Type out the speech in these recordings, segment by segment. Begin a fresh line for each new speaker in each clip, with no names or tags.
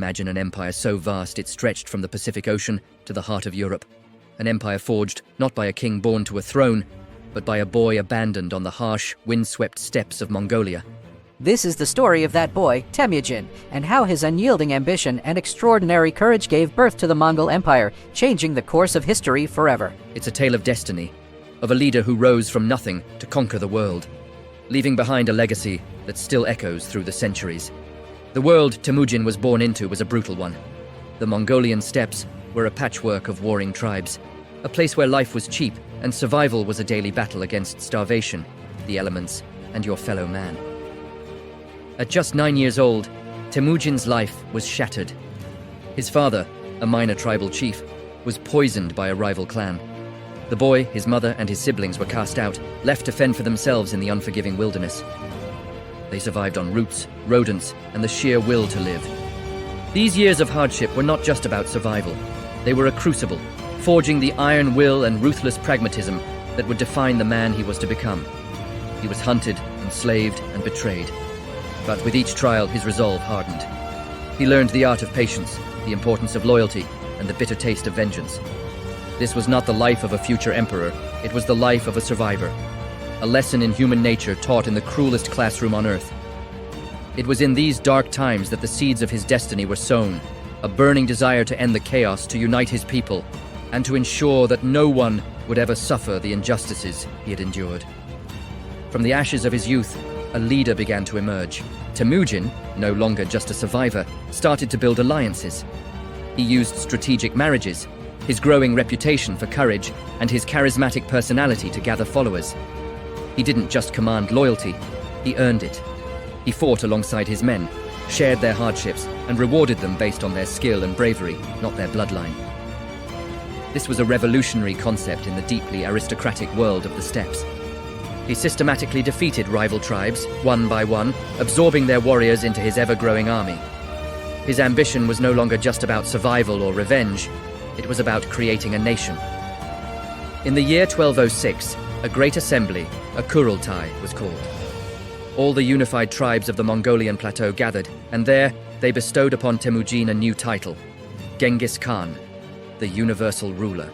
Imagine an empire so vast it stretched from the Pacific Ocean to the heart of Europe. An empire forged not by a king born to a throne, but by a boy abandoned on the harsh, windswept steppes of Mongolia.
This is the story of that boy, Temujin, and how his unyielding ambition and extraordinary courage gave birth to the Mongol Empire, changing the course of history forever.
It's a tale of destiny, of a leader who rose from nothing to conquer the world, leaving behind a legacy that still echoes through the centuries. The world Temujin was born into was a brutal one. The Mongolian steppes were a patchwork of warring tribes, a place where life was cheap and survival was a daily battle against starvation, the elements, and your fellow man. At just 9 years old, Temujin's life was shattered. His father, a minor tribal chief, was poisoned by a rival clan. The boy, his mother, and his siblings were cast out, left to fend for themselves in the unforgiving wilderness. They survived on roots, rodents, and the sheer will to live. These years of hardship were not just about survival. They were a crucible, forging the iron will and ruthless pragmatism that would define the man he was to become. He was hunted, enslaved, and betrayed. But with each trial, his resolve hardened. He learned the art of patience, the importance of loyalty, and the bitter taste of vengeance. This was not the life of a future emperor, it was the life of a survivor. A lesson in human nature taught in the cruelest classroom on earth. It was in these dark times that the seeds of his destiny were sown, a burning desire to end the chaos, to unite his people, and to ensure that no one would ever suffer the injustices he had endured. From the ashes of his youth, a leader began to emerge. Temujin, no longer just a survivor, started to build alliances. He used strategic marriages, his growing reputation for courage, and his charismatic personality to gather followers. He didn't just command loyalty, he earned it. He fought alongside his men, shared their hardships, and rewarded them based on their skill and bravery, not their bloodline. This was a revolutionary concept in the deeply aristocratic world of the steppes. He systematically defeated rival tribes, one by one, absorbing their warriors into his ever-growing army. His ambition was no longer just about survival or revenge, it was about creating a nation. In the year 1206, a great assembly, a Kurultai, was called. All the unified tribes of the Mongolian plateau gathered, and there they bestowed upon Temujin a new title, Genghis Khan, the universal ruler.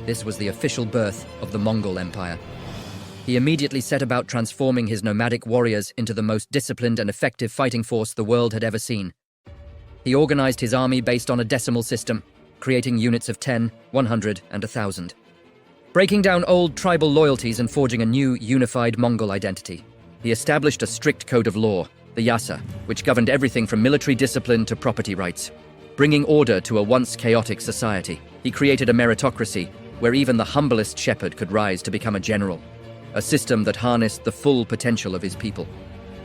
This was the official birth of the Mongol Empire. He immediately set about transforming his nomadic warriors into the most disciplined and effective fighting force the world had ever seen. He organized his army based on a decimal system, creating units of 10, 100, and 1,000. Breaking down old tribal loyalties and forging a new, unified Mongol identity. He established a strict code of law, the Yasa, which governed everything from military discipline to property rights. Bringing order to a once chaotic society, he created a meritocracy where even the humblest shepherd could rise to become a general. A system that harnessed the full potential of his people.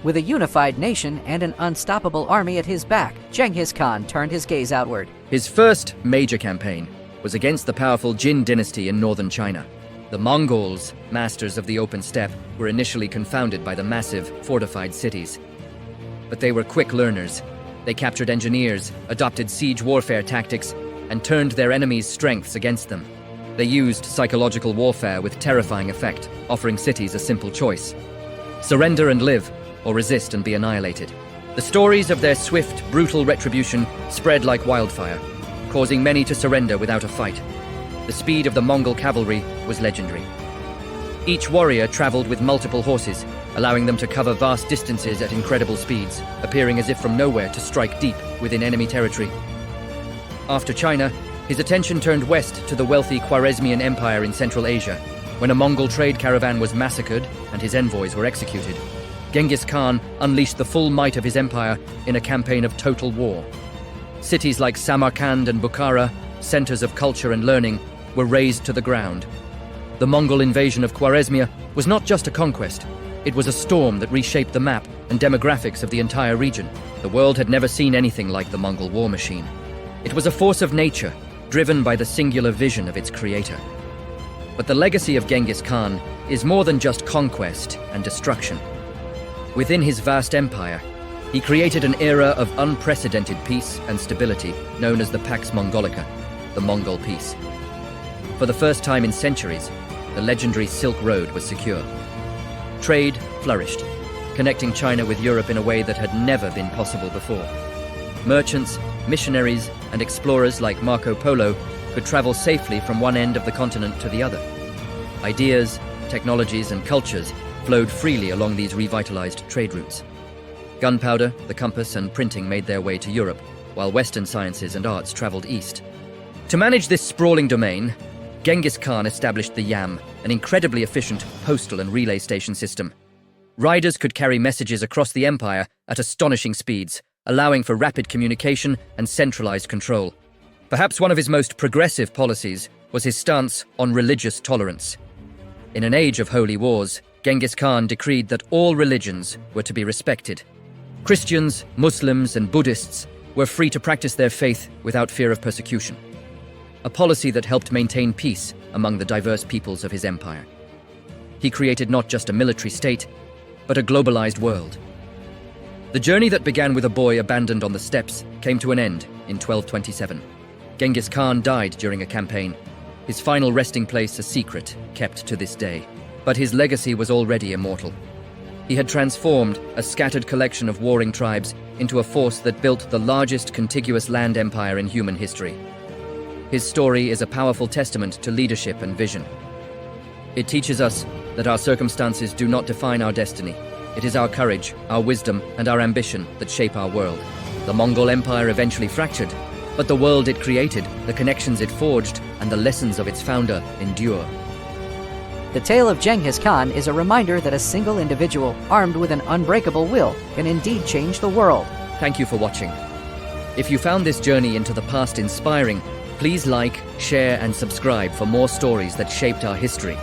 With a unified nation and an unstoppable army at his back, Genghis Khan turned his gaze outward.
His first major campaign was against the powerful Jin dynasty in northern China. The Mongols, masters of the open steppe, were initially confounded by the massive, fortified cities. But they were quick learners. They captured engineers, adopted siege warfare tactics, and turned their enemies' strengths against them. They used psychological warfare with terrifying effect, offering cities a simple choice: surrender and live, or resist and be annihilated. The stories of their swift, brutal retribution spread like wildfire, causing many to surrender without a fight. The speed of the Mongol cavalry was legendary. Each warrior traveled with multiple horses, allowing them to cover vast distances at incredible speeds, appearing as if from nowhere to strike deep within enemy territory. After China, his attention turned west to the wealthy Khwarezmian Empire in Central Asia, when a Mongol trade caravan was massacred and his envoys were executed. Genghis Khan unleashed the full might of his empire in a campaign of total war. Cities like Samarkand and Bukhara, centers of culture and learning, were razed to the ground. The Mongol invasion of Khwarezmia was not just a conquest, it was a storm that reshaped the map and demographics of the entire region. The world had never seen anything like the Mongol war machine. It was a force of nature, driven by the singular vision of its creator. But the legacy of Genghis Khan is more than just conquest and destruction. Within his vast empire, he created an era of unprecedented peace and stability known as the Pax Mongolica, the Mongol Peace. For the first time in centuries, the legendary Silk Road was secure. Trade flourished, connecting China with Europe in a way that had never been possible before. merchants, missionaries, and explorers like Marco Polo could travel safely from one end of the continent to the other. Ideas, technologies, and cultures flowed freely along these revitalized trade routes. Gunpowder, the compass, and printing made their way to Europe, while Western sciences and arts traveled east. To manage this sprawling domain, Genghis Khan established the Yam, an incredibly efficient postal and relay station system. Riders could carry messages across the empire at astonishing speeds, allowing for rapid communication and centralized control. Perhaps one of his most progressive policies was his stance on religious tolerance. In an age of holy wars, Genghis Khan decreed that all religions were to be respected. Christians, Muslims, and Buddhists were free to practice their faith without fear of persecution, a policy that helped maintain peace among the diverse peoples of his empire. He created not just a military state, but a globalized world. The journey that began with a boy abandoned on the steppes came to an end in 1227. Genghis Khan died during a campaign, his final resting place a secret kept to this day. But his legacy was already immortal. He had transformed a scattered collection of warring tribes into a force that built the largest contiguous land empire in human history. His story is a powerful testament to leadership and vision. It teaches us that our circumstances do not define our destiny. It is our courage, our wisdom, and our ambition that shape our world. The Mongol Empire eventually fractured, but the world it created, the connections it forged, and the lessons of its founder endure.
The tale of Genghis Khan is a reminder that a single individual, armed with an unbreakable will, can indeed change the world.
Thank you for watching. If you found this journey into the past inspiring, please like, share, and subscribe for more stories that shaped our history.